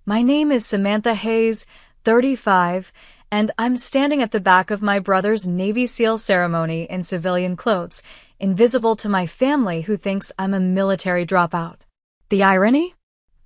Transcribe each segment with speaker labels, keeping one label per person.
Speaker 1: My name is Samantha Hayes, 35, and I'm standing at the back of my brother's Navy SEAL ceremony in civilian clothes, invisible to my family who thinks I'm a military dropout. The irony?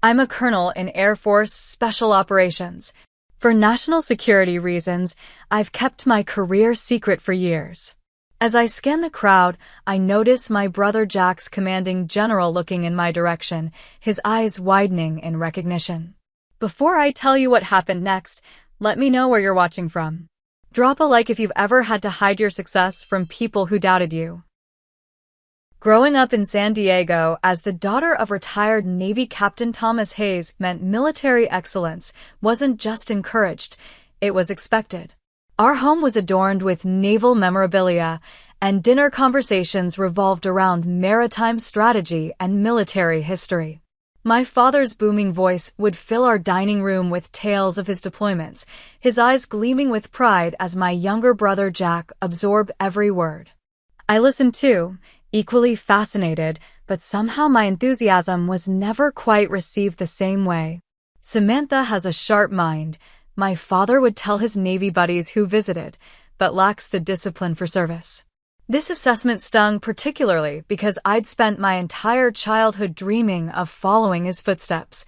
Speaker 1: I'm a colonel in Air Force Special Operations. For national security reasons, I've kept my career secret for years. As I scan the crowd, I notice my brother Jack's commanding general looking in my direction, his eyes widening in recognition. Before I tell you what happened next, let me know where you're watching from. Drop a like if you've ever had to hide your success from people who doubted you. Growing up in San Diego as the daughter of retired Navy Captain Thomas Hayes meant military excellence wasn't just encouraged, it was expected. Our home was adorned with naval memorabilia, and dinner conversations revolved around maritime strategy and military history. My father's booming voice would fill our dining room with tales of his deployments, his eyes gleaming with pride as my younger brother Jack absorbed every word. I listened too, equally fascinated, but somehow my enthusiasm was never quite received the same way. Samantha has a sharp mind, my father would tell his Navy buddies who visited, but lacks the discipline for service. This assessment stung particularly because I'd spent my entire childhood dreaming of following his footsteps.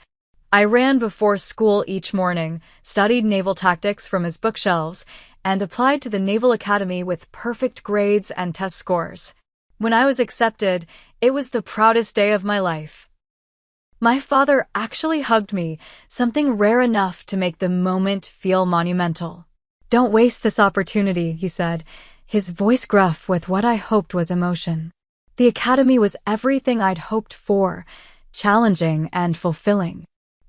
Speaker 1: I ran before school each morning, studied naval tactics from his bookshelves, and applied to the Naval Academy with perfect grades and test scores. When I was accepted, it was the proudest day of my life. My father actually hugged me, something rare enough to make the moment feel monumental. "Don't waste this opportunity," he said, his voice gruff with what I hoped was emotion. The academy was everything I'd hoped for, challenging and fulfilling.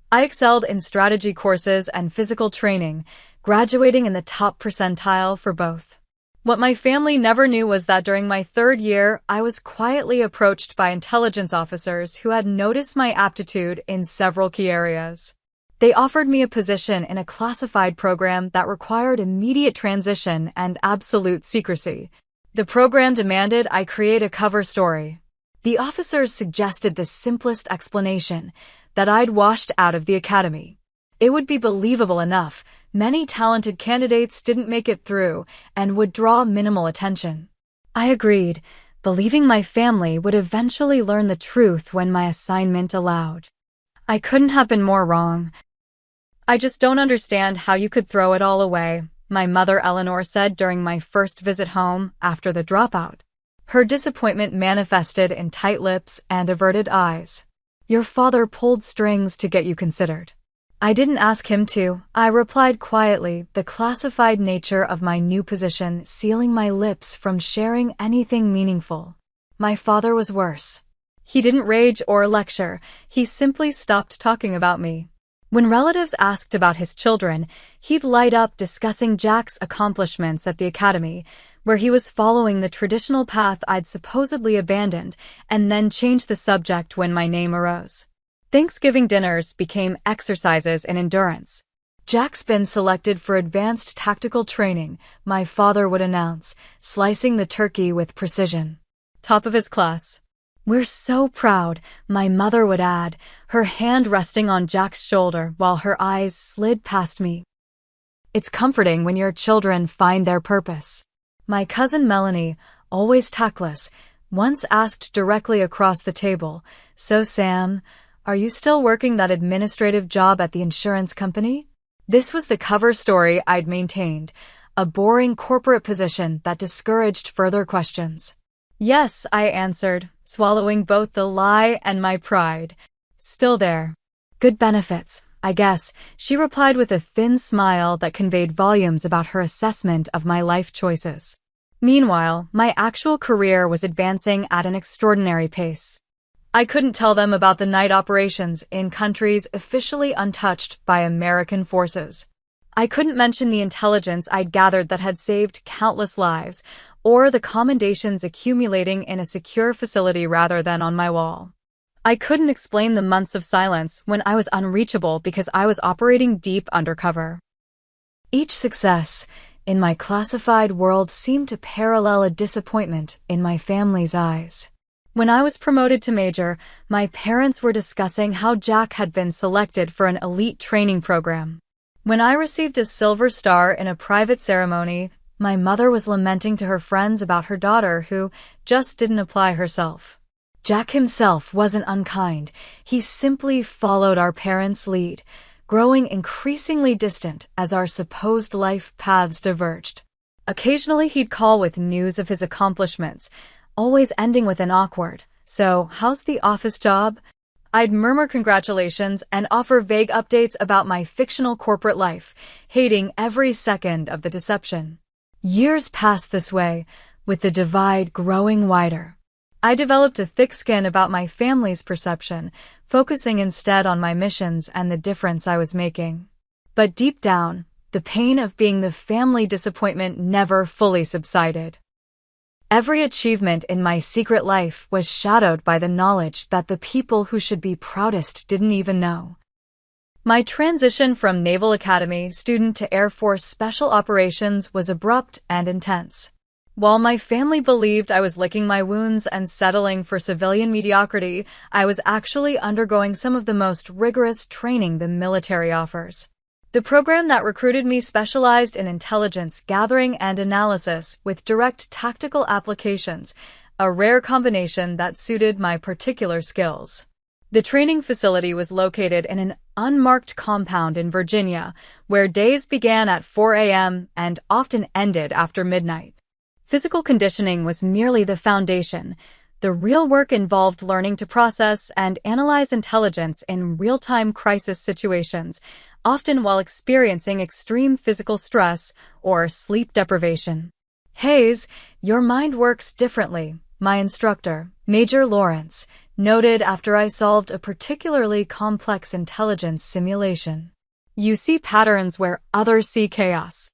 Speaker 1: I excelled in strategy courses and physical training, graduating in the top percentile for both. What my family never knew was that during my third year, I was quietly approached by intelligence officers who had noticed my aptitude in several key areas. They offered me a position in a classified program that required immediate transition and absolute secrecy. The program demanded I create a cover story. The officers suggested the simplest explanation, that I'd washed out of the academy. It would be believable enough. Many talented candidates didn't make it through and would draw minimal attention. I agreed, believing my family would eventually learn the truth when my assignment allowed. I couldn't have been more wrong. "I just don't understand how you could throw it all away," my mother Eleanor said during my first visit home after the dropout. Her disappointment manifested in tight lips and averted eyes. "Your father pulled strings to get you considered." "I didn't ask him to," I replied quietly, the classified nature of my new position sealing my lips from sharing anything meaningful. My father was worse. He didn't rage or lecture, he simply stopped talking about me. When relatives asked about his children, he'd light up discussing Jack's accomplishments at the academy, where he was following the traditional path I'd supposedly abandoned, and then change the subject when my name arose. Thanksgiving dinners became exercises in endurance. "Jack's been selected for advanced tactical training," my father would announce, slicing the turkey with precision. "Top of his class." "We're so proud," my mother would add, her hand resting on Jack's shoulder while her eyes slid past me. "It's comforting when your children find their purpose." My cousin Melanie, always tactless, once asked directly across the table, "So Sam, are you still working that administrative job at the insurance company?" This was the cover story I'd maintained, a boring corporate position that discouraged further questions. "Yes," I answered, swallowing both the lie and my pride. "Still there." "Good benefits, I guess," she replied with a thin smile that conveyed volumes about her assessment of my life choices. Meanwhile, my actual career was advancing at an extraordinary pace. I couldn't tell them about the night operations in countries officially untouched by American forces. I couldn't mention the intelligence I'd gathered that had saved countless lives, or the commendations accumulating in a secure facility rather than on my wall. I couldn't explain the months of silence when I was unreachable because I was operating deep undercover. Each success in my classified world seemed to parallel a disappointment in my family's eyes. When I was promoted to major, my parents were discussing how Jack had been selected for an elite training program. When I received a silver star in a private ceremony, my mother was lamenting to her friends about her daughter who just didn't apply herself. Jack himself wasn't unkind. He simply followed our parents' lead, growing increasingly distant as our supposed life paths diverged. Occasionally he'd call with news of his accomplishments, always ending with an awkward, "So, how's the office job?" I'd murmur congratulations and offer vague updates about my fictional corporate life, hating every second of the deception. Years passed this way, with the divide growing wider. I developed a thick skin about my family's perception, focusing instead on my missions and the difference I was making. But deep down, the pain of being the family disappointment never fully subsided. Every achievement in my secret life was shadowed by the knowledge that the people who should be proudest didn't even know. My transition from Naval Academy student to Air Force Special Operations was abrupt and intense. While my family believed I was licking my wounds and settling for civilian mediocrity, I was actually undergoing some of the most rigorous training the military offers. The program that recruited me specialized in intelligence gathering and analysis with direct tactical applications, a rare combination that suited my particular skills. The training facility was located in an unmarked compound in Virginia, where days began at 4 a.m. and often ended after midnight. Physical conditioning was merely the foundation. The real work involved learning to process and analyze intelligence in real-time crisis situations, often while experiencing extreme physical stress or sleep deprivation. "Hayes, your mind works differently," my instructor, Major Lawrence, noted after I solved a particularly complex intelligence simulation. "You see patterns where others see chaos."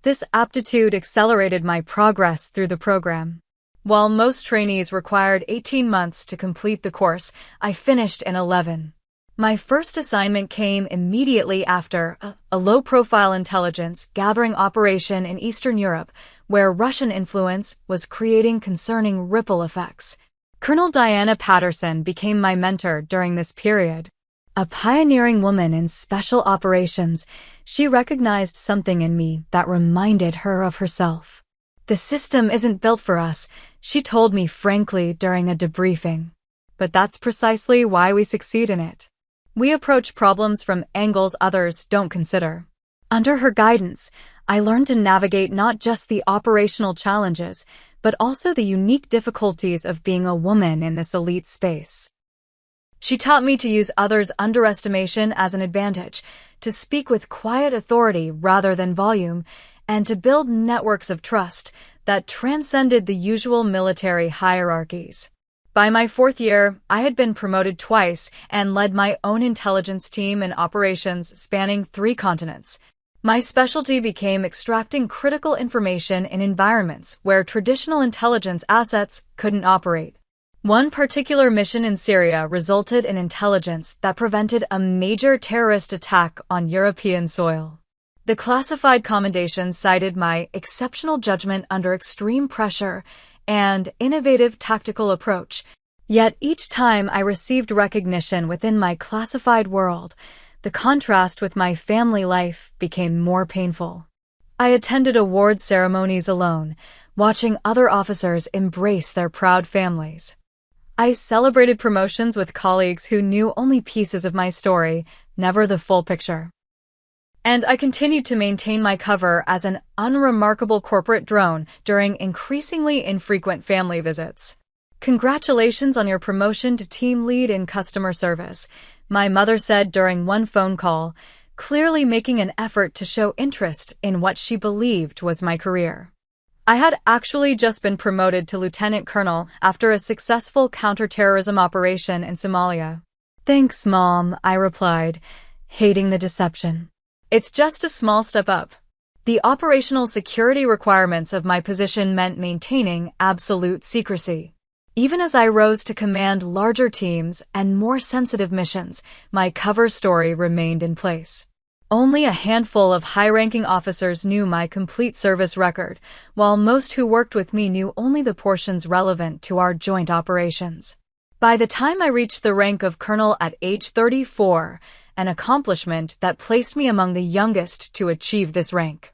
Speaker 1: This aptitude accelerated my progress through the program. While most trainees required 18 months to complete the course, I finished in 11. My first assignment came immediately after a low-profile intelligence gathering operation in Eastern Europe, where Russian influence was creating concerning ripple effects. Colonel Diana Patterson became my mentor during this period. A pioneering woman in special operations, she recognized something in me that reminded her of herself. "The system isn't built for us," she told me frankly during a debriefing. But that's precisely why we succeed in it. We approach problems from angles others don't consider. Under her guidance, I learned to navigate not just the operational challenges, but also the unique difficulties of being a woman in this elite space. She taught me to use others' underestimation as an advantage, to speak with quiet authority rather than volume, and to build networks of trust that transcended the usual military hierarchies. By my 4th year, I had been promoted twice and led my own intelligence team in operations spanning 3 continents. My specialty became extracting critical information in environments where traditional intelligence assets couldn't operate. One particular mission in Syria resulted in intelligence that prevented a major terrorist attack on European soil. The classified commendation cited my exceptional judgment under extreme pressure and innovative tactical approach. Yet each time I received recognition within my classified world, the contrast with my family life became more painful. I attended award ceremonies alone, watching other officers embrace their proud families. I celebrated promotions with colleagues who knew only pieces of my story, never the full picture. And I continued to maintain my cover as an unremarkable corporate drone during increasingly infrequent family visits. "Congratulations on your promotion to team lead in customer service," my mother said during one phone call, clearly making an effort to show interest in what she believed was my career. I had actually just been promoted to lieutenant colonel after a successful counterterrorism operation in Somalia. "Thanks, Mom," I replied, hating the deception. "It's just a small step up." The operational security requirements of my position meant maintaining absolute secrecy. Even as I rose to command larger teams and more sensitive missions, my cover story remained in place. Only a handful of high-ranking officers knew my complete service record, while most who worked with me knew only the portions relevant to our joint operations. By the time I reached the rank of colonel at age 34, an accomplishment that placed me among the youngest to achieve this rank,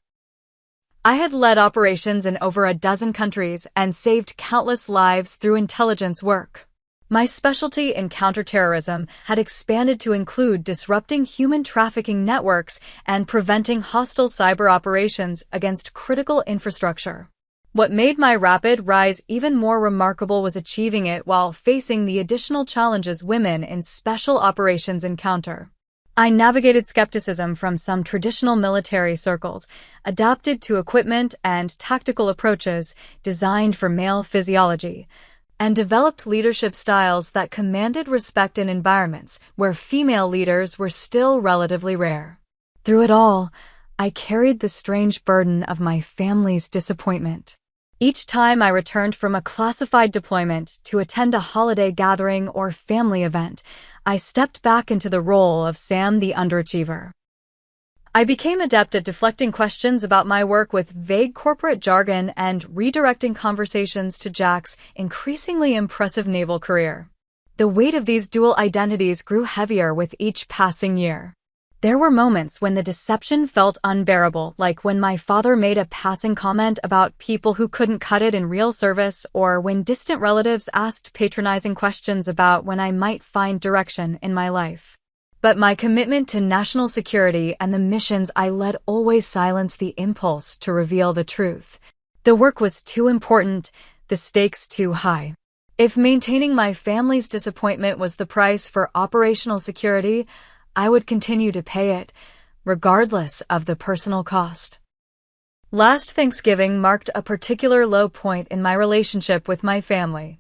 Speaker 1: I had led operations in over a dozen countries and saved countless lives through intelligence work. My specialty in counterterrorism had expanded to include disrupting human trafficking networks and preventing hostile cyber operations against critical infrastructure. What made my rapid rise even more remarkable was achieving it while facing the additional challenges women in special operations encounter. I navigated skepticism from some traditional military circles, adapted to equipment and tactical approaches designed for male physiology, and developed leadership styles that commanded respect in environments where female leaders were still relatively rare. Through it all, I carried the strange burden of my family's disappointment. Each time I returned from a classified deployment to attend a holiday gathering or family event, I stepped back into the role of Sam the underachiever. I became adept at deflecting questions about my work with vague corporate jargon and redirecting conversations to Jack's increasingly impressive naval career. The weight of these dual identities grew heavier with each passing year. There were moments when the deception felt unbearable, like when my father made a passing comment about people who couldn't cut it in real service, or when distant relatives asked patronizing questions about when I might find direction in my life. But my commitment to national security and the missions I led always silenced the impulse to reveal the truth. The work was too important, the stakes too high. If maintaining my family's disappointment was the price for operational security, I would continue to pay it, regardless of the personal cost. Last Thanksgiving marked a particular low point in my relationship with my family.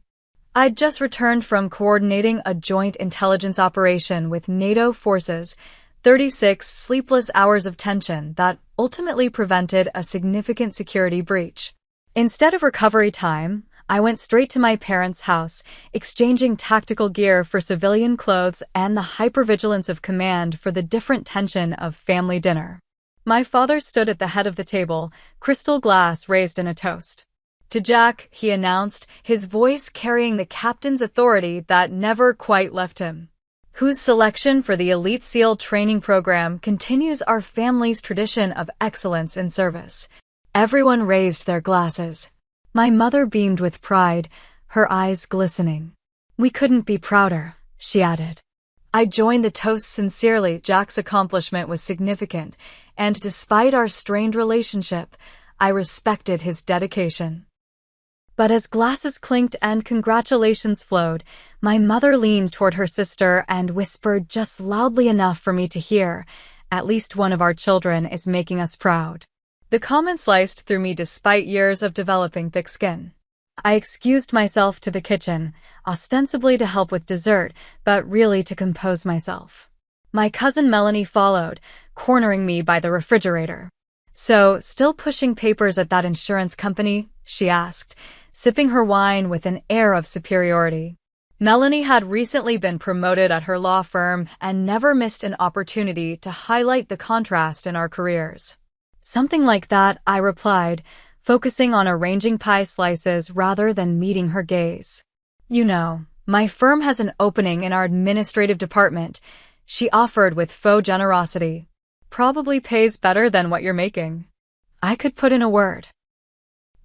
Speaker 1: I'd just returned from coordinating a joint intelligence operation with NATO forces, 36 sleepless hours of tension that ultimately prevented a significant security breach. Instead of recovery time, I went straight to my parents' house, exchanging tactical gear for civilian clothes and the hypervigilance of command for the different tension of family dinner. My father stood at the head of the table, crystal glass raised in a toast. To Jack, he announced, his voice carrying the captain's authority that never quite left him, whose selection for the Elite SEAL training program continues our family's tradition of excellence in service. Everyone raised their glasses. My mother beamed with pride, her eyes glistening. "We couldn't be prouder," she added. I joined the toast sincerely. Jack's accomplishment was significant, and despite our strained relationship, I respected his dedication. But as glasses clinked and congratulations flowed, my mother leaned toward her sister and whispered just loudly enough for me to hear, "At least one of our children is making us proud." The comment sliced through me despite years of developing thick skin. I excused myself to the kitchen, ostensibly to help with dessert, but really to compose myself. My cousin Melanie followed, cornering me by the refrigerator. "So, still pushing papers at that insurance company?" she asked, sipping her wine with an air of superiority. Melanie had recently been promoted at her law firm and never missed an opportunity to highlight the contrast in our careers. "Something like that," I replied, focusing on arranging pie slices rather than meeting her gaze. "You know, my firm has an opening in our administrative department," she offered with faux generosity. "Probably pays better than what you're making." I could put in a word.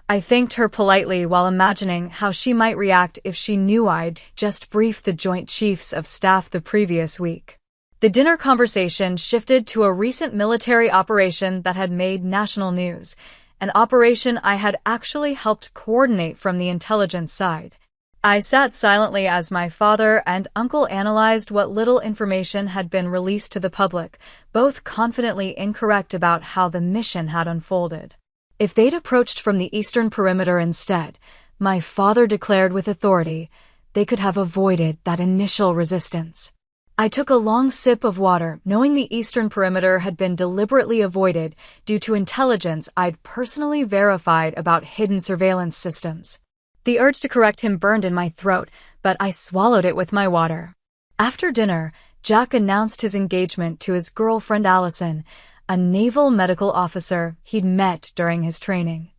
Speaker 1: I thanked her politely while imagining how she might react if she knew I'd just briefed the Joint Chiefs of Staff the previous week. The dinner conversation shifted to a recent military operation that had made national news, an operation I had actually helped coordinate from the intelligence side. I sat silently as my father and uncle analyzed what little information had been released to the public, both confidently incorrect about how the mission had unfolded. If they'd approached from the eastern perimeter instead, my father declared with authority, they could have avoided that initial resistance. I took a long sip of water, knowing the eastern perimeter had been deliberately avoided due to intelligence I'd personally verified about hidden surveillance systems. The urge to correct him burned in my throat, but I swallowed it with my water. After dinner, Jack announced his engagement to his girlfriend Allison, a naval medical officer he'd met during his training.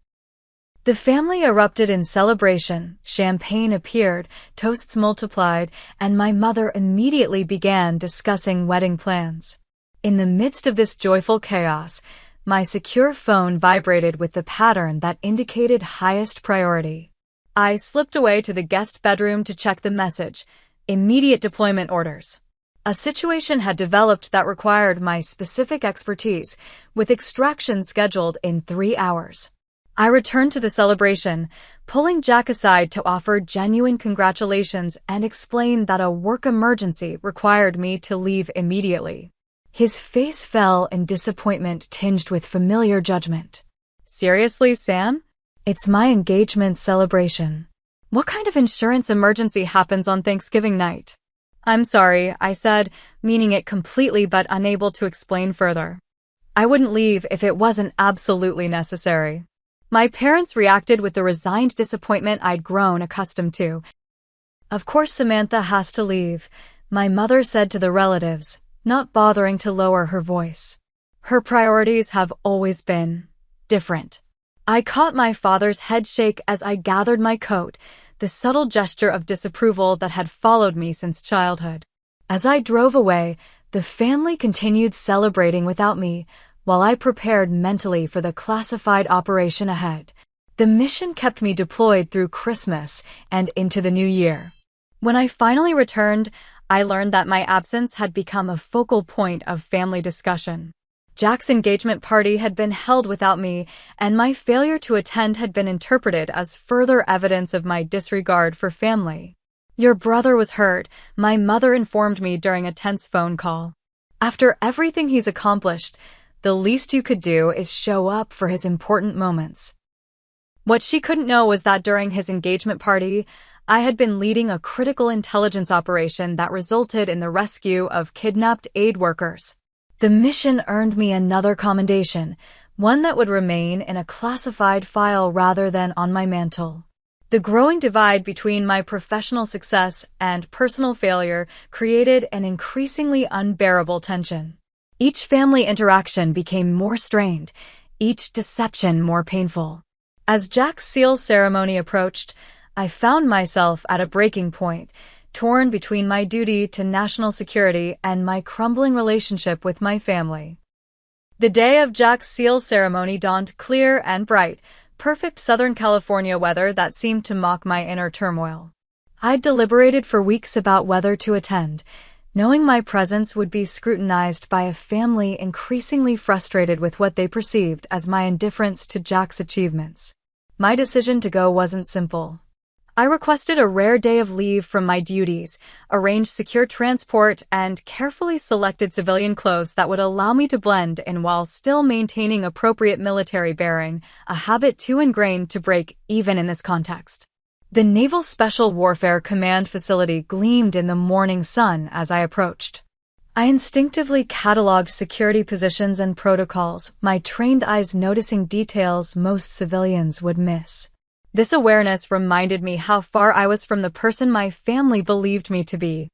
Speaker 1: The family erupted in celebration, champagne appeared, toasts multiplied, and my mother immediately began discussing wedding plans. In the midst of this joyful chaos, my secure phone vibrated with the pattern that indicated highest priority. I slipped away to the guest bedroom to check the message. Immediate deployment orders. A situation had developed that required my specific expertise, with extraction scheduled in 3 hours. I returned to the celebration, pulling Jack aside to offer genuine congratulations and explain that a work emergency required me to leave immediately. His face fell in disappointment tinged with familiar judgment. Seriously, Sam? It's my engagement celebration. What kind of insurance emergency happens on Thanksgiving night? I'm sorry, I said, meaning it completely but unable to explain further. I wouldn't leave if it wasn't absolutely necessary. My parents reacted with the resigned disappointment I'd grown accustomed to. Of course Samantha has to leave, my mother said to the relatives, not bothering to lower her voice. Her priorities have always been different. I caught my father's head shake as I gathered my coat, the subtle gesture of disapproval that had followed me since childhood. As I drove away, the family continued celebrating without me, while I prepared mentally for the classified operation ahead. The mission kept me deployed through Christmas and into the new year. When I finally returned, I learned that my absence had become a focal point of family discussion. Jack's engagement party had been held without me, and my failure to attend had been interpreted as further evidence of my disregard for family. Your brother was hurt, my mother informed me during a tense phone call. After everything he's accomplished, the least you could do is show up for his important moments. What she couldn't know was that during his engagement party, I had been leading a critical intelligence operation that resulted in the rescue of kidnapped aid workers. The mission earned me another commendation, one that would remain in a classified file rather than on my mantle. The growing divide between my professional success and personal failure created an increasingly unbearable tension. Each family interaction became more strained, each deception more painful. As Jack's seal ceremony approached, I found myself at a breaking point, torn between my duty to national security and my crumbling relationship with my family. The day of Jack's seal ceremony dawned clear and bright, perfect Southern California weather that seemed to mock my inner turmoil. I'd deliberated for weeks about whether to attend, knowing my presence would be scrutinized by a family increasingly frustrated with what they perceived as my indifference to Jack's achievements. My decision to go wasn't simple. I requested a rare day of leave from my duties, arranged secure transport, and carefully selected civilian clothes that would allow me to blend in while still maintaining appropriate military bearing, a habit too ingrained to break even in this context. The Naval Special Warfare Command facility gleamed in the morning sun as I approached. I instinctively cataloged security positions and protocols, my trained eyes noticing details most civilians would miss. This awareness reminded me how far I was from the person my family believed me to be.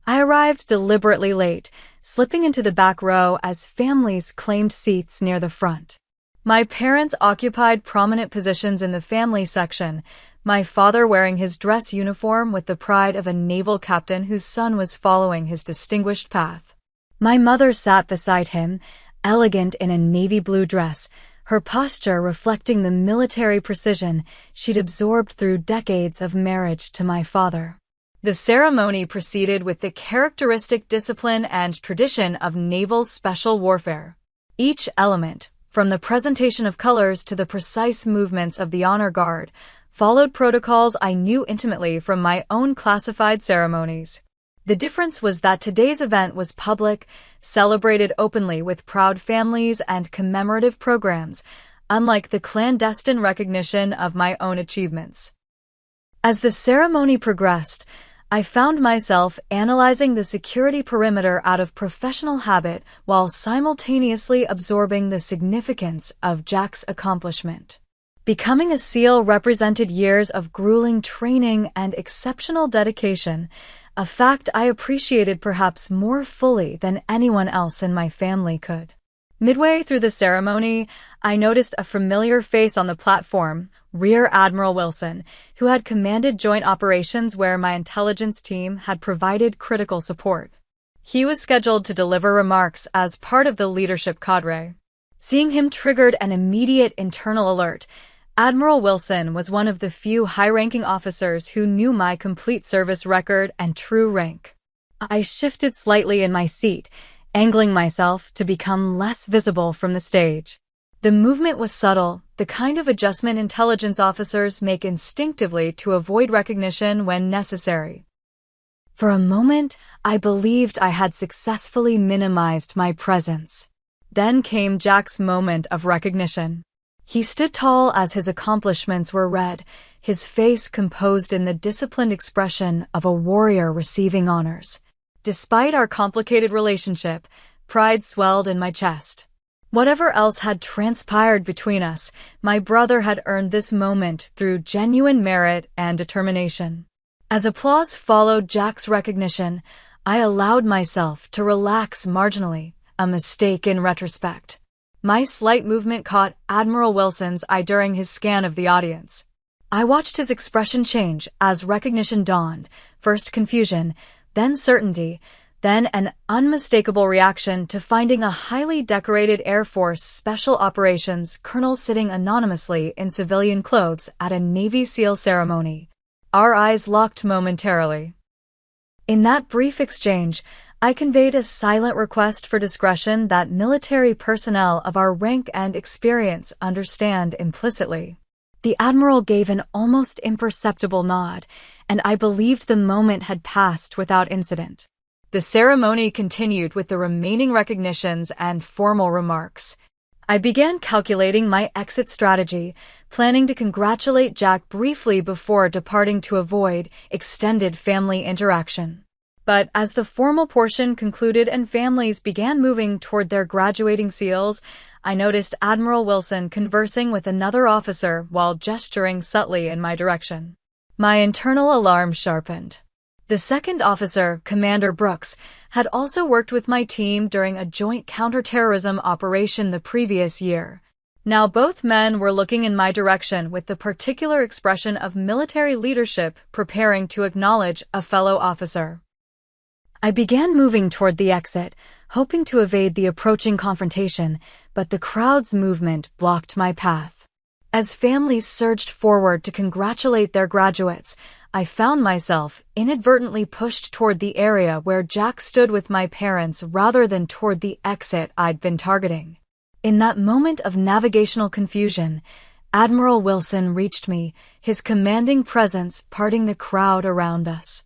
Speaker 1: I arrived deliberately late, slipping into the back row as families claimed seats near the front. My parents occupied prominent positions in the family section, my father wearing his dress uniform with the pride of a naval captain whose son was following his distinguished path. My mother sat beside him, elegant in a navy blue dress, her posture reflecting the military precision she'd absorbed through decades of marriage to my father. The ceremony proceeded with the characteristic discipline and tradition of naval special warfare. Each element, from the presentation of colors to the precise movements of the honor guard, followed protocols I knew intimately from my own classified ceremonies. The difference was that today's event was public, celebrated openly with proud families and commemorative programs, unlike the clandestine recognition of my own achievements. As the ceremony progressed, I found myself analyzing the security perimeter out of professional habit while simultaneously absorbing the significance of Jack's accomplishment. Becoming a SEAL represented years of grueling training and exceptional dedication, a fact I appreciated perhaps more fully than anyone else in my family could. Midway through the ceremony, I noticed a familiar face on the platform, Rear Admiral Wilson, who had commanded joint operations where my intelligence team had provided critical support. He was scheduled to deliver remarks as part of the leadership cadre. Seeing him triggered an immediate internal alert. Admiral Wilson was one of the few high-ranking officers who knew my complete service record and true rank. I shifted slightly in my seat, angling myself to become less visible from the stage. The movement was subtle, the kind of adjustment intelligence officers make instinctively to avoid recognition when necessary. For a moment, I believed I had successfully minimized my presence. Then came Jack's moment of recognition. He stood tall as his accomplishments were read, his face composed in the disciplined expression of a warrior receiving honors. Despite our complicated relationship, pride swelled in my chest. Whatever else had transpired between us, my brother had earned this moment through genuine merit and determination. As applause followed Jack's recognition, I allowed myself to relax marginally, a mistake in retrospect. My slight movement caught Admiral Wilson's eye during his scan of the audience. I watched his expression change as recognition dawned, first confusion, then certainty, then an unmistakable reaction to finding a highly decorated Air Force Special Operations colonel sitting anonymously in civilian clothes at a Navy SEAL ceremony. Our eyes locked momentarily. In that brief exchange, I conveyed a silent request for discretion that military personnel of our rank and experience understand implicitly. The Admiral gave an almost imperceptible nod, and I believed the moment had passed without incident. The ceremony continued with the remaining recognitions and formal remarks. I began calculating my exit strategy, planning to congratulate Jack briefly before departing to avoid extended family interaction. But as the formal portion concluded and families began moving toward their graduating SEALs, I noticed Admiral Wilson conversing with another officer while gesturing subtly in my direction. My internal alarm sharpened. The second officer, Commander Brooks, had also worked with my team during a joint counterterrorism operation the previous year. Now both men were looking in my direction with the particular expression of military leadership preparing to acknowledge a fellow officer. I began moving toward the exit, hoping to evade the approaching confrontation, but the crowd's movement blocked my path. As families surged forward to congratulate their graduates, I found myself inadvertently pushed toward the area where Jack stood with my parents rather than toward the exit I'd been targeting. In that moment of navigational confusion, Admiral Wilson reached me, his commanding presence parting the crowd around us.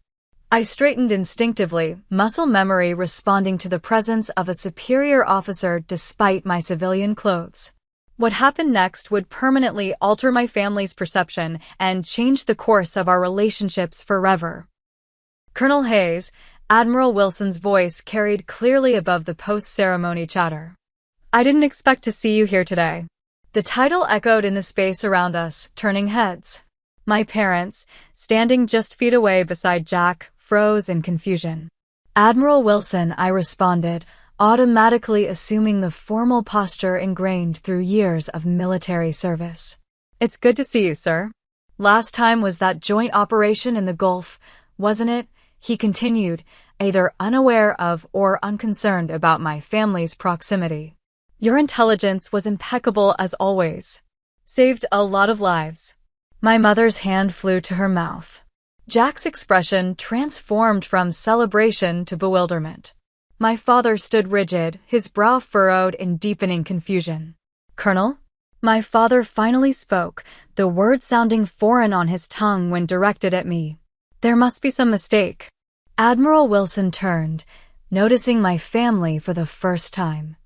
Speaker 1: I straightened instinctively, muscle memory responding to the presence of a superior officer despite my civilian clothes. What happened next would permanently alter my family's perception and change the course of our relationships forever. Colonel Hayes, Admiral Wilson's voice carried clearly above the post-ceremony chatter. I didn't expect to see you here today. The title echoed in the space around us, turning heads. My parents, standing just feet away beside Jack, froze in confusion. Admiral Wilson, I responded, automatically assuming the formal posture ingrained through years of military service. It's good to see you, sir. Last time was that joint operation in the Gulf, wasn't it? He continued, either unaware of or unconcerned about my family's proximity. Your intelligence was impeccable as always. Saved a lot of lives. My mother's hand flew to her mouth. Jack's expression transformed from celebration to bewilderment. My father stood rigid, his brow furrowed in deepening confusion. Colonel? My father finally spoke, the word sounding foreign on his tongue when directed at me. There must be some mistake. Admiral Wilson turned, noticing my family for the first time.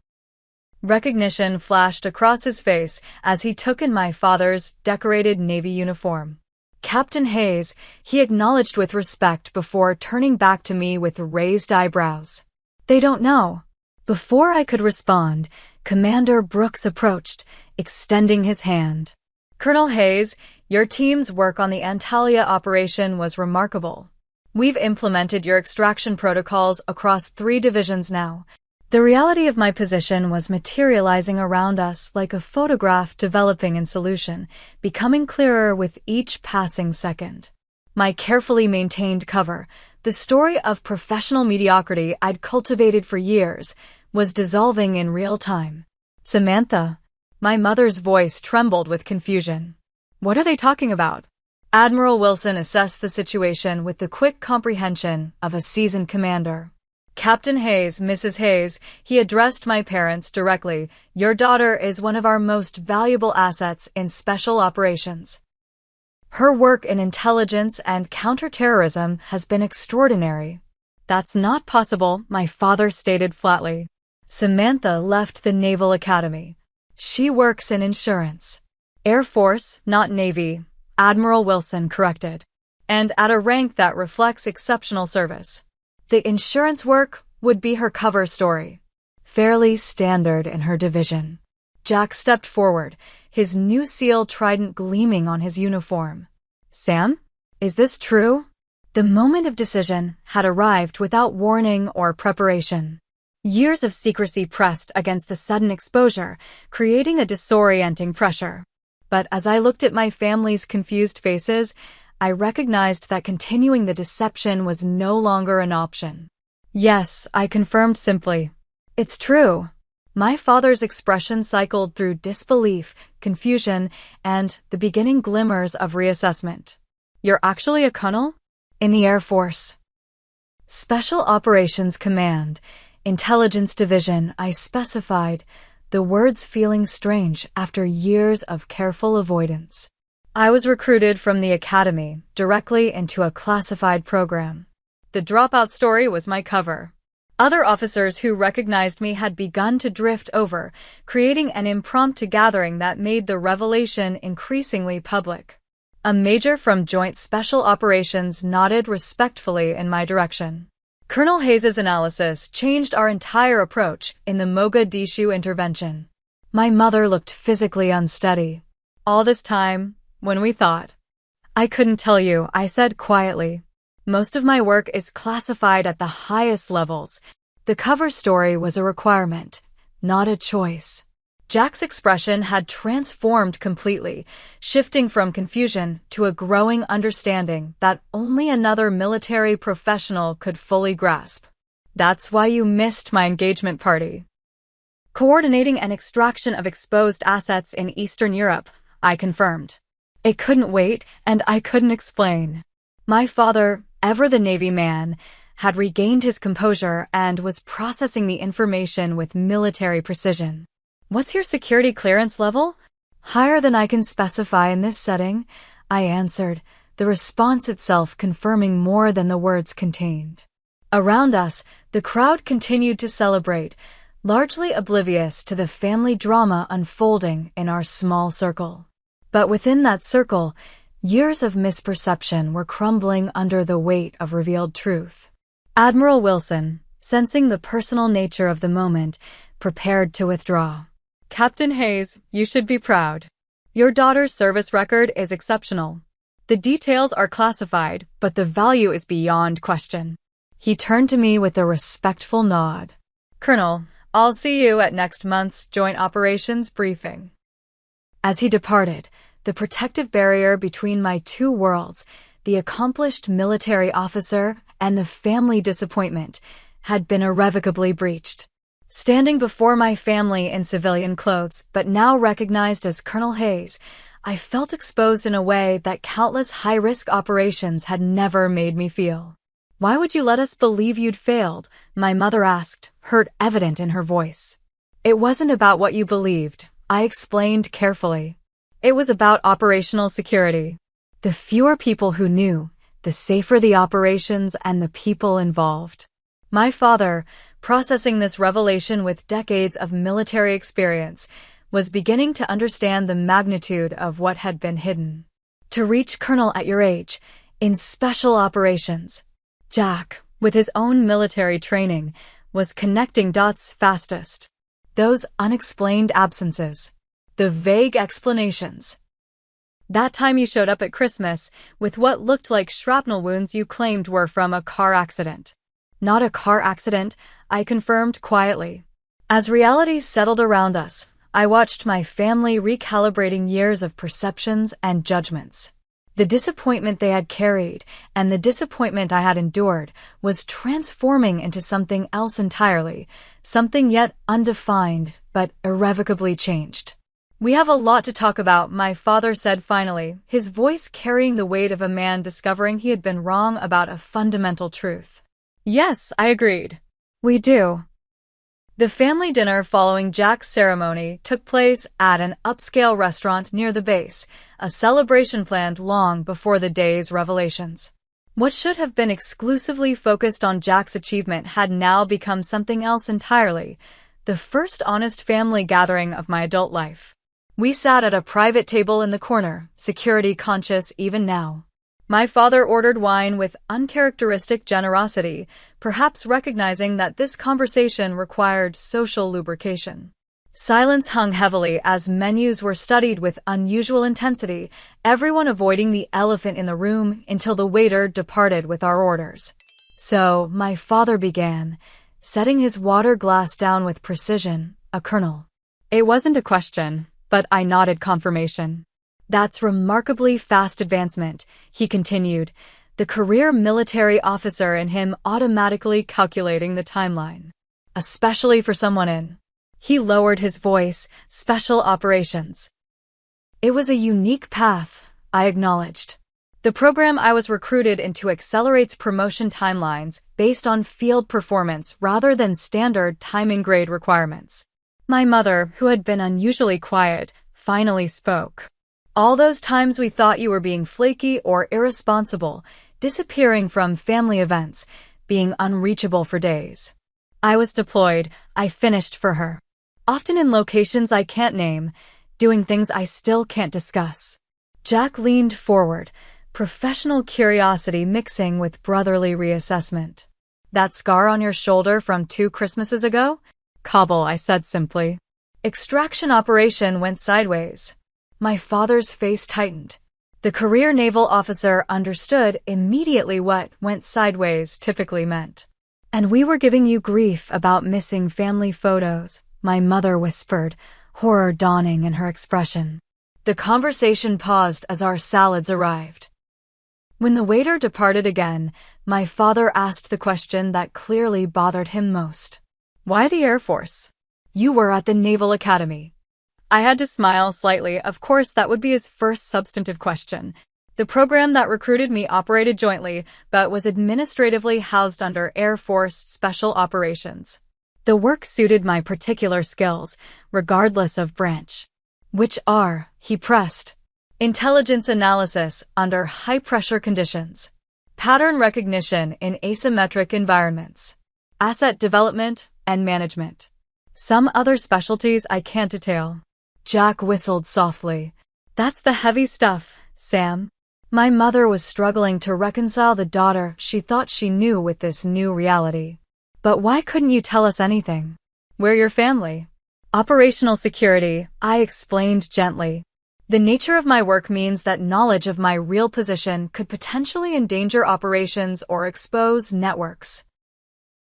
Speaker 1: Recognition flashed across his face as he took in my father's decorated Navy uniform. Captain Hayes, he acknowledged with respect before turning back to me with raised eyebrows. They don't know. Before I could respond, Commander Brooks approached, extending his hand. Colonel Hayes, your team's work on the Antalya operation was remarkable. We've implemented your extraction protocols across 3 divisions now. The reality of my position was materializing around us like a photograph developing in solution, becoming clearer with each passing second. My carefully maintained cover, the story of professional mediocrity I'd cultivated for years, was dissolving in real time. Samantha. My mother's voice trembled with confusion. What are they talking about? Admiral Wilson assessed the situation with the quick comprehension of a seasoned commander. Captain Hayes, Mrs. Hayes, he addressed my parents directly. Your daughter is one of our most valuable assets in special operations. Her work in intelligence and counterterrorism has been extraordinary. That's not possible, my father stated flatly. Samantha left the Naval Academy. She works in insurance. Air Force, not Navy, Admiral Wilson corrected. And at a rank that reflects exceptional service. The insurance work would be her cover story. Fairly standard in her division. Jack stepped forward, his new SEAL trident gleaming on his uniform. Sam? Is this true? The moment of decision had arrived without warning or preparation. Years of secrecy pressed against the sudden exposure, creating a disorienting pressure. But as I looked at my family's confused faces, I recognized that continuing the deception was no longer an option. Yes, I confirmed simply. It's true. My father's expression cycled through disbelief, confusion, and the beginning glimmers of reassessment. You're actually a colonel? In the Air Force. Special Operations Command, Intelligence Division, I specified, the words feeling strange after years of careful avoidance. I was recruited from the academy directly into a classified program. The dropout story was my cover. Other officers who recognized me had begun to drift over, creating an impromptu gathering that made the revelation increasingly public. A major from Joint Special Operations nodded respectfully in my direction. Colonel Hayes's analysis changed our entire approach in the Mogadishu intervention. My mother looked physically unsteady. All this time, when we thought. I couldn't tell you, I said quietly. Most of my work is classified at the highest levels. The cover story was a requirement, not a choice. Jack's expression had transformed completely, shifting from confusion to a growing understanding that only another military professional could fully grasp. That's why you missed my engagement party. Coordinating an extraction of exposed assets in Eastern Europe, I confirmed. It couldn't wait, and I couldn't explain. My father, ever the Navy man, had regained his composure and was processing the information with military precision. What's your security clearance level? Higher than I can specify in this setting, I answered, the response itself confirming more than the words contained. Around us, the crowd continued to celebrate, largely oblivious to the family drama unfolding in our small circle. But within that circle, years of misperception were crumbling under the weight of revealed truth. Admiral Wilson, sensing the personal nature of the moment, prepared to withdraw. Captain Hayes, you should be proud. Your daughter's service record is exceptional. The details are classified, but the value is beyond question. He turned to me with a respectful nod. Colonel, I'll see you at next month's Joint Operations briefing. As he departed, the protective barrier between my two worlds, the accomplished military officer and the family disappointment, had been irrevocably breached. Standing before my family in civilian clothes, but now recognized as Colonel Hayes, I felt exposed in a way that countless high-risk operations had never made me feel. Why would you let us believe you'd failed? My mother asked, hurt evident in her voice. It wasn't about what you believed, I explained carefully. It was about operational security. The fewer people who knew, the safer the operations and the people involved. My father, processing this revelation with decades of military experience, was beginning to understand the magnitude of what had been hidden. To reach colonel at your age, in special operations, Jack, with his own military training, was connecting dots fastest. Those unexplained absences. The vague explanations. That time you showed up at Christmas with what looked like shrapnel wounds you claimed were from a car accident. Not a car accident, I confirmed quietly. As reality settled around us, I watched my family recalibrating years of perceptions and judgments. The disappointment they had carried and the disappointment I had endured was transforming into something else entirely, something yet undefined but irrevocably changed. "We have a lot to talk about," my father said finally, his voice carrying the weight of a man discovering he had been wrong about a fundamental truth. Yes, I agreed. We do. The family dinner following Jack's ceremony took place at an upscale restaurant near the base, a celebration planned long before the day's revelations. What should have been exclusively focused on Jack's achievement had now become something else entirely, the first honest family gathering of my adult life. We sat at a private table in the corner, security conscious even now. My father ordered wine with uncharacteristic generosity, perhaps recognizing that this conversation required social lubrication. Silence hung heavily as menus were studied with unusual intensity, everyone avoiding the elephant in the room until the waiter departed with our orders. So, my father began, setting his water glass down with precision, a kernel. It wasn't a question, but I nodded confirmation. "That's remarkably fast advancement," he continued, the career military officer in him automatically calculating the timeline. "Especially for someone in." He lowered his voice, "special operations." It was a unique path, I acknowledged. The program I was recruited into accelerates promotion timelines based on field performance rather than standard timing grade requirements. My mother, who had been unusually quiet, finally spoke. "All those times we thought you were being flaky or irresponsible, disappearing from family events, being unreachable for days. I was deployed, I finished for her. Often in locations I can't name, doing things I still can't discuss." Jack leaned forward, professional curiosity mixing with brotherly reassessment. "That scar on your shoulder from 2 Christmases ago?" "Kabul," I said simply. Extraction operation went sideways. My father's face tightened. The career naval officer understood immediately what went sideways typically meant. "And we were giving you grief about missing family photos," my mother whispered, horror dawning in her expression. The conversation paused as our salads arrived. When the waiter departed again, my father asked the question that clearly bothered him most. "Why the Air Force? You were at the Naval Academy." I had to smile slightly. Of course, that would be his first substantive question. The program that recruited me operated jointly, but was administratively housed under Air Force Special Operations. The work suited my particular skills, regardless of branch. "Which are," he pressed. "Intelligence analysis under high-pressure conditions. Pattern recognition in asymmetric environments. Asset development and management. Some other specialties I can't detail." Jack whistled softly. "That's the heavy stuff, Sam." My mother was struggling to reconcile the daughter she thought she knew with this new reality. "But why couldn't you tell us anything? We're your family." "Operational security," I explained gently. "The nature of my work means that knowledge of my real position could potentially endanger operations or expose networks."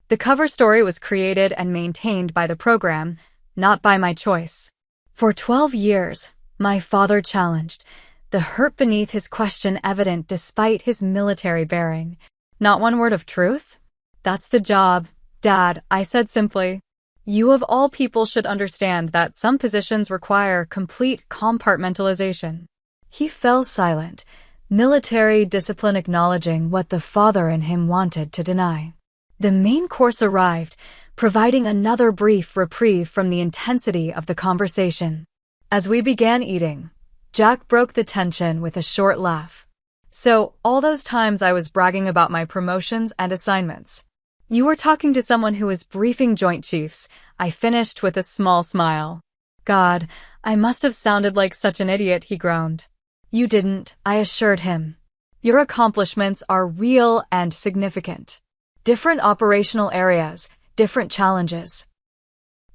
Speaker 1: The cover story was created and maintained by the program, not by my choice. For 12 years, my father challenged, the hurt beneath his question evident despite his military bearing. "Not one word of truth?" "That's the job, Dad," I said simply. "You of all people should understand that some positions require complete compartmentalization." He fell silent, military discipline acknowledging what the father in him wanted to deny. The main course arrived, providing another brief reprieve from the intensity of the conversation. As we began eating, Jack broke the tension with a short laugh. "So, all those times I was bragging about my promotions and assignments. You were talking to someone who was briefing Joint Chiefs," I finished with a small smile. "God, I must have sounded like such an idiot," he groaned. "You didn't," I assured him. "Your accomplishments are real and significant. Different operational areas, different challenges."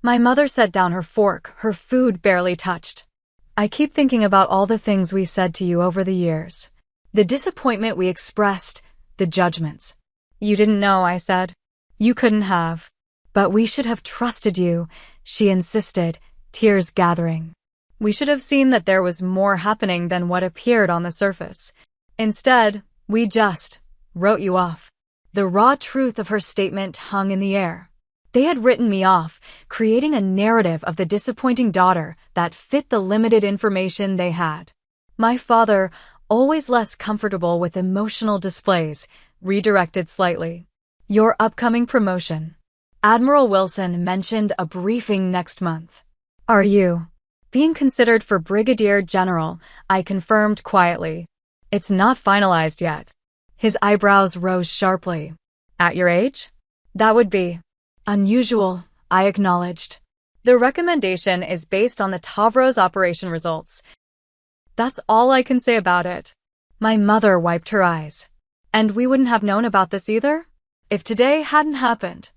Speaker 1: My mother set down her fork, her food barely touched. I keep thinking about all the things we said to you over the years. The disappointment we expressed, the judgments. You didn't know, I said. You couldn't have. But we should have trusted you, she insisted, tears gathering. We should have seen that there was more happening than what appeared on the surface. Instead, we just wrote you off. The raw truth of her statement hung in the air. They had written me off, creating a narrative of the disappointing daughter that fit the limited information they had. My father, always less comfortable with emotional displays, redirected slightly. Your upcoming promotion. Admiral Wilson mentioned a briefing next month. Are you being considered for Brigadier General? I confirmed quietly. It's not finalized yet. His eyebrows rose sharply. At your age? That would be unusual, I acknowledged. The recommendation is based on the Tavros operation results. That's all I can say about it. My mother wiped her eyes. And we wouldn't have known about this either? If today hadn't happened.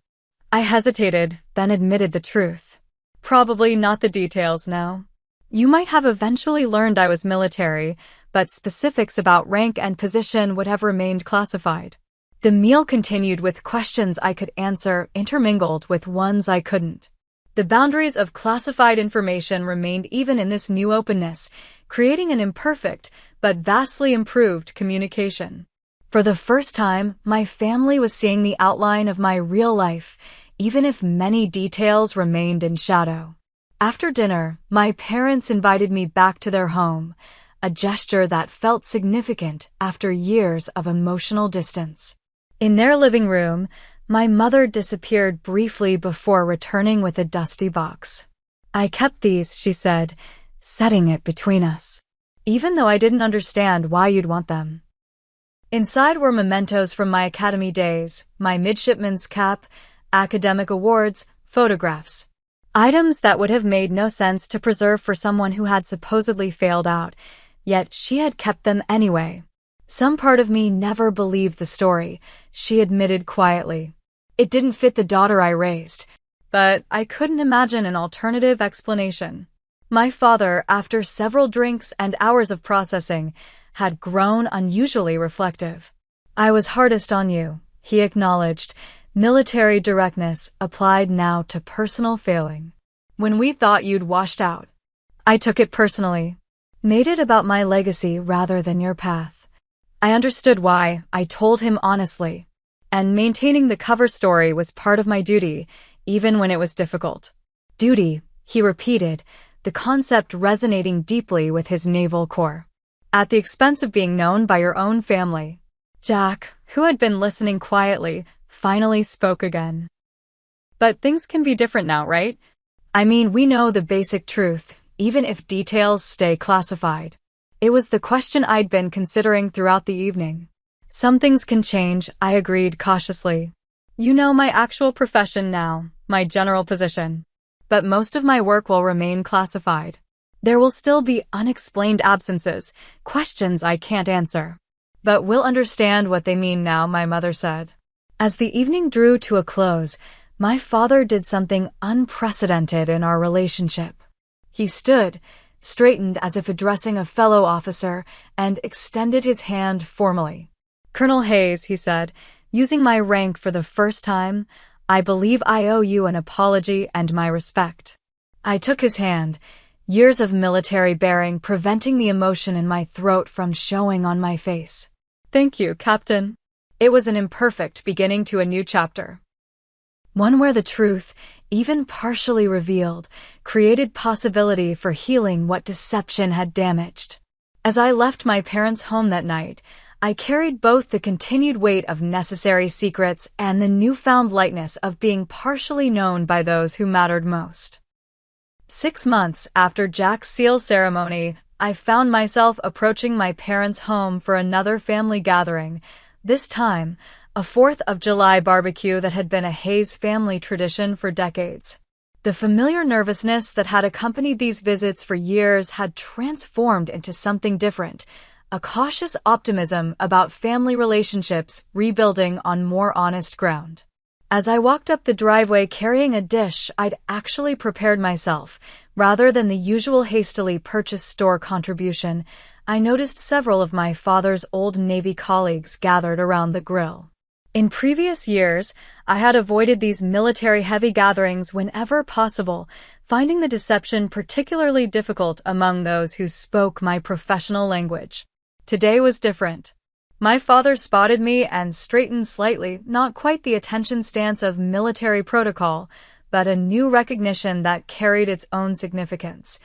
Speaker 1: I hesitated, then admitted the truth. Probably not the details now. You might have eventually learned I was military, but specifics about rank and position would have remained classified. The meal continued with questions I could answer intermingled with ones I couldn't. The boundaries of classified information remained even in this new openness, creating an imperfect but vastly improved communication. For the first time, my family was seeing the outline of my real life, even if many details remained in shadow. After dinner, my parents invited me back to their home, a gesture that felt significant after years of emotional distance. In their living room, my mother disappeared briefly before returning with a dusty box. I kept these, she said, setting it between us. Even though I didn't understand why you'd want them. Inside were mementos from my academy days, my midshipman's cap, academic awards, photographs. Items that would have made no sense to preserve for someone who had supposedly failed out, yet she had kept them anyway. Some part of me never believed the story, she admitted quietly. It didn't fit the daughter I raised, but I couldn't imagine an alternative explanation. My father, after several drinks and hours of processing, had grown unusually reflective. I was hardest on you, he acknowledged, military directness applied now to personal failing. When we thought you'd washed out. I took it personally. Made it about my legacy rather than your path. I understood why, I told him honestly. And maintaining the cover story was part of my duty, even when it was difficult. Duty, he repeated, the concept resonating deeply with his naval corps. At the expense of being known by your own family. Jack, who had been listening quietly, finally spoke again. But things can be different now, right? I mean, we know the basic truth, even if details stay classified. It was the question I'd been considering throughout the evening. Some things can change, I agreed cautiously. You know my actual profession now, my general position. But most of my work will remain classified. There will still be unexplained absences, questions I can't answer. But we'll understand what they mean now, my mother said. As the evening drew to a close, my father did something unprecedented in our relationship. He stood, straightened as if addressing a fellow officer, and extended his hand formally. Colonel Hayes, he said, using my rank for the first time, I believe I owe you an apology and my respect. I took his hand, years of military bearing preventing the emotion in my throat from showing on my face. Thank you, Captain. It was an imperfect beginning to a new chapter. One where the truth, even partially revealed, created possibility for healing what deception had damaged. As I left my parents' home that night, I carried both the continued weight of necessary secrets and the newfound lightness of being partially known by those who mattered most. 6 months after Jack's seal ceremony, I found myself approaching my parents' home for another family gathering, this time a 4th of July barbecue that had been a Hayes family tradition for decades. The familiar nervousness that had accompanied these visits for years had transformed into something different, a cautious optimism about family relationships rebuilding on more honest ground. As I walked up the driveway carrying a dish I'd actually prepared myself, Rather than the usual hastily purchased store contribution, I noticed several of my father's old Navy colleagues gathered around the grill. In previous years, I had avoided these military-heavy gatherings whenever possible, finding the deception particularly difficult among those who spoke my professional language. Today was different. My father spotted me and straightened slightly, not quite the attention stance of military protocol, but a new recognition that carried its own significance.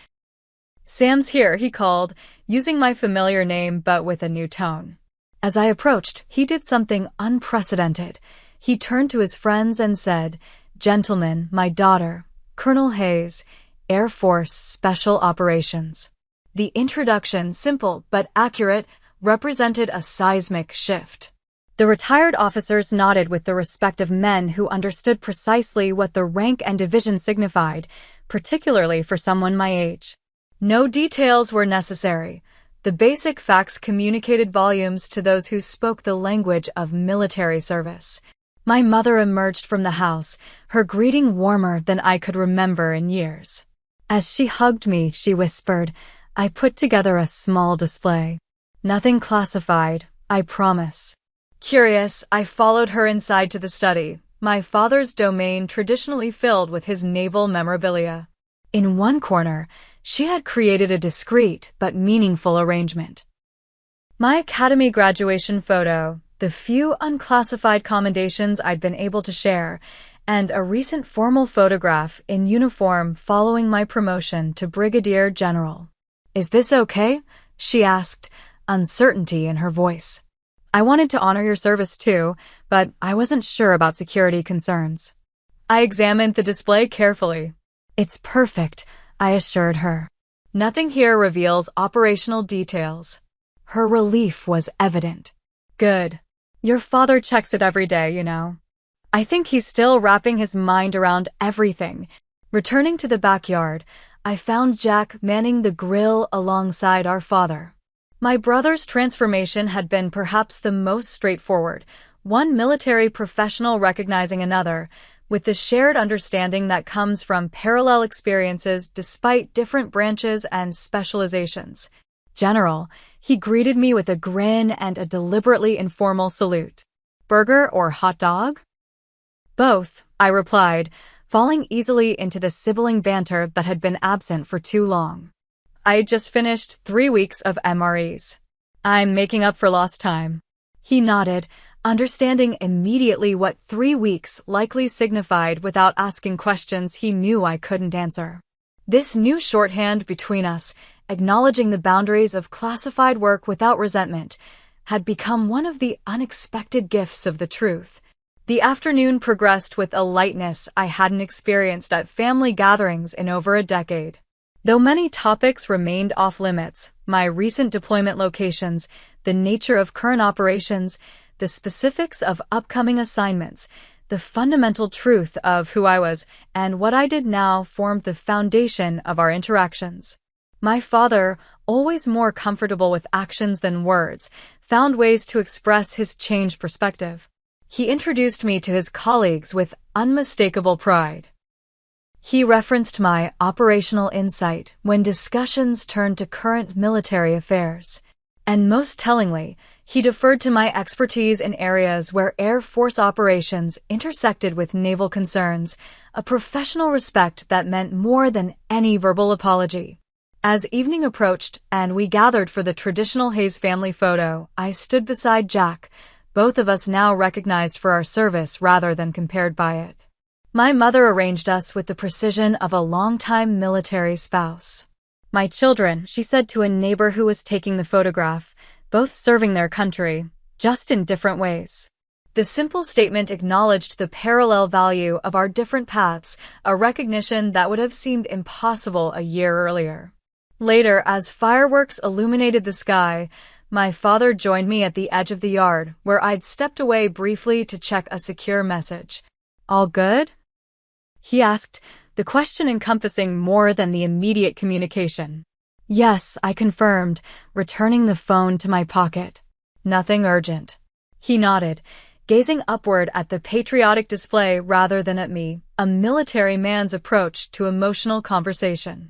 Speaker 1: "Sam's here," he called, using my familiar name but with a new tone. As I approached, he did something unprecedented. He turned to his friends and said, "Gentlemen, my daughter, Colonel Hayes, Air Force Special Operations." The introduction, simple but accurate, represented a seismic shift. The retired officers nodded with the respect of men who understood precisely what the rank and division signified, particularly for someone my age. No details were necessary. The basic facts communicated volumes to those who spoke the language of military service. My mother emerged from the house, her greeting warmer than I could remember in years. As she hugged me, she whispered, "I put together a small display. Nothing classified, I promise." Curious, I followed her inside to the study, my father's domain traditionally filled with his naval memorabilia. In one corner, she had created a discreet but meaningful arrangement. My academy graduation photo, the few unclassified commendations I'd been able to share, and a recent formal photograph in uniform following my promotion to Brigadier General. "Is this okay?" she asked, uncertainty in her voice. "I wanted to honor your service too, but I wasn't sure about security concerns." I examined the display carefully. "It's perfect," I assured her. "Nothing here reveals operational details." Her relief was evident. "Good. Your father checks it every day, you know." I think he's still wrapping his mind around everything. Returning to the backyard, I found Jack manning the grill alongside our father. My brother's transformation had been perhaps the most straightforward, one military professional recognizing another, with the shared understanding that comes from parallel experiences despite different branches and specializations. "General," he greeted me with a grin and a deliberately informal salute. "Burger or hot dog?" "Both," I replied, falling easily into the sibling banter that had been absent for too long. I had just finished 3 weeks of MREs. "I'm making up for lost time." He nodded, understanding immediately what 3 weeks likely signified without asking questions he knew I couldn't answer. This new shorthand between us, acknowledging the boundaries of classified work without resentment, had become one of the unexpected gifts of the truth. The afternoon progressed with a lightness I hadn't experienced at family gatherings in over a decade. Though many topics remained off-limits, my recent deployment locations, the nature of current operations, the specifics of upcoming assignments, the fundamental truth of who I was and what I did now formed the foundation of our interactions. My father, always more comfortable with actions than words, found ways to express his changed perspective. He introduced me to his colleagues with unmistakable pride. He referenced my operational insight when discussions turned to current military affairs. And most tellingly, he deferred to my expertise in areas where Air Force operations intersected with naval concerns, a professional respect that meant more than any verbal apology. As evening approached and we gathered for the traditional Hayes family photo, I stood beside Jack, both of us now recognized for our service rather than compared by it. My mother arranged us with the precision of a longtime military spouse. "My children," she said to a neighbor who was taking the photograph, "both serving their country, just in different ways." The simple statement acknowledged the parallel value of our different paths, a recognition that would have seemed impossible a year earlier. Later, as fireworks illuminated the sky, my father joined me at the edge of the yard, where I'd stepped away briefly to check a secure message. "All good?" he asked, the question encompassing more than the immediate communication. "Yes," I confirmed, returning the phone to my pocket. "Nothing urgent." He nodded, gazing upward at the patriotic display rather than at me, a military man's approach to emotional conversation.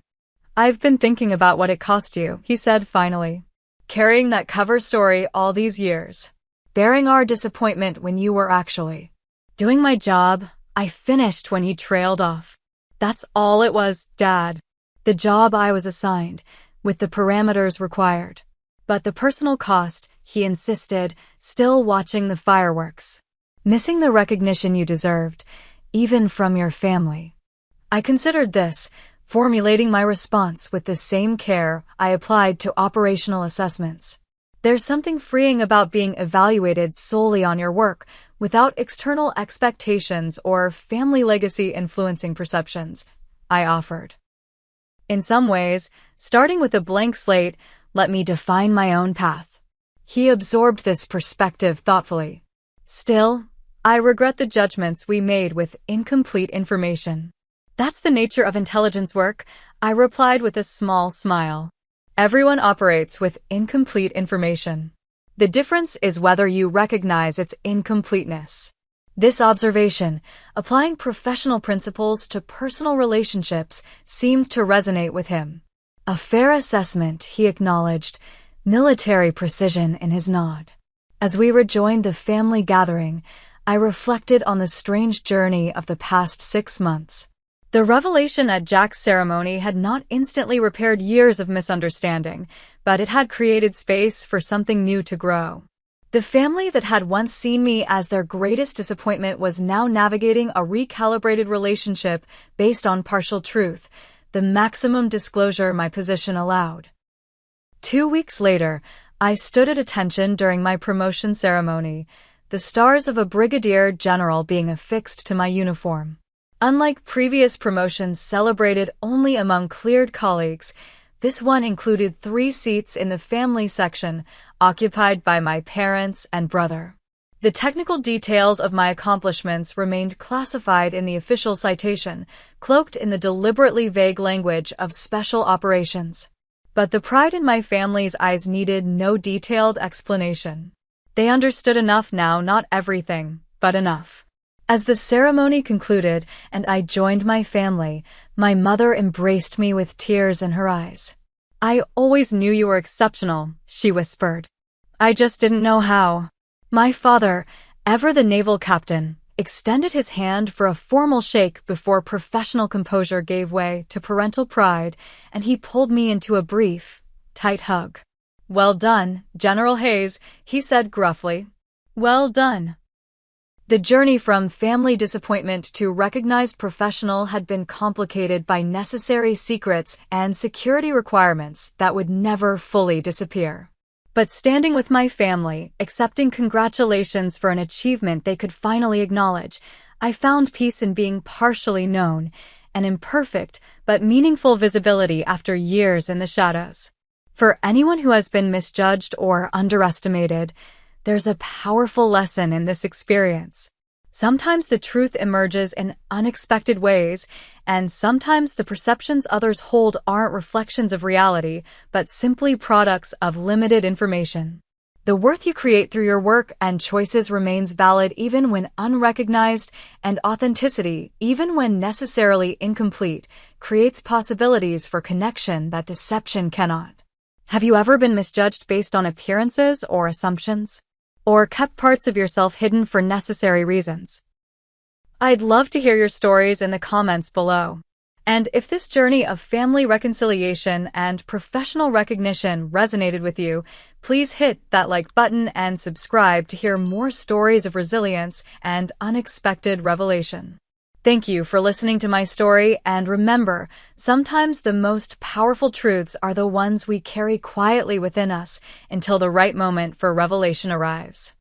Speaker 1: I've been thinking about what it cost you, he said finally. Carrying that cover story all these years. Bearing our disappointment when you were actually doing my job. I finished when he trailed off. That's all it was, Dad. The job I was assigned, with the parameters required. But the personal cost, he insisted, still watching the fireworks. Missing the recognition you deserved, even from your family. I considered this, formulating my response with the same care I applied to operational assessments. There's something freeing about being evaluated solely on your work, without external expectations or family legacy influencing perceptions, I offered. In some ways, starting with a blank slate let me define my own path. He absorbed this perspective thoughtfully. Still, I regret the judgments we made with incomplete information. That's the nature of intelligence work, I replied with a small smile. Everyone operates with incomplete information. The difference is whether you recognize its incompleteness. This observation, applying professional principles to personal relationships, seemed to resonate with him. A fair assessment, he acknowledged, military precision in his nod. As we rejoined the family gathering, I reflected on the strange journey of the past 6 months. The revelation at Jack's ceremony had not instantly repaired years of misunderstanding, but it had created space for something new to grow. The family that had once seen me as their greatest disappointment was now navigating a recalibrated relationship based on partial truth, the maximum disclosure my position allowed. 2 weeks later, I stood at attention during my promotion ceremony, the stars of a brigadier general being affixed to my uniform. Unlike previous promotions celebrated only among cleared colleagues, this one included 3 seats in the family section, occupied by my parents and brother. The technical details of my accomplishments remained classified in the official citation, cloaked in the deliberately vague language of special operations. But the pride in my family's eyes needed no detailed explanation. They understood enough now, not everything, but enough. As the ceremony concluded and I joined my family, my mother embraced me with tears in her eyes. I always knew you were exceptional, she whispered. I just didn't know how. My father, ever the naval captain, extended his hand for a formal shake before professional composure gave way to parental pride, and he pulled me into a brief, tight hug. Well done, General Hayes, he said gruffly. Well done. The journey from family disappointment to recognized professional had been complicated by necessary secrets and security requirements that would never fully disappear. But standing with my family, accepting congratulations for an achievement they could finally acknowledge, I found peace in being partially known, an imperfect but meaningful visibility after years in the shadows. For anyone who has been misjudged or underestimated, there's a powerful lesson in this experience. Sometimes the truth emerges in unexpected ways, and sometimes the perceptions others hold aren't reflections of reality, but simply products of limited information. The worth you create through your work and choices remains valid even when unrecognized, and authenticity, even when necessarily incomplete, creates possibilities for connection that deception cannot. Have you ever been misjudged based on appearances or assumptions? Or kept parts of yourself hidden for necessary reasons? I'd love to hear your stories in the comments below. And if this journey of family reconciliation and professional recognition resonated with you, please hit that like button and subscribe to hear more stories of resilience and unexpected revelation. Thank you for listening to my story, and remember, sometimes the most powerful truths are the ones we carry quietly within us until the right moment for revelation arrives.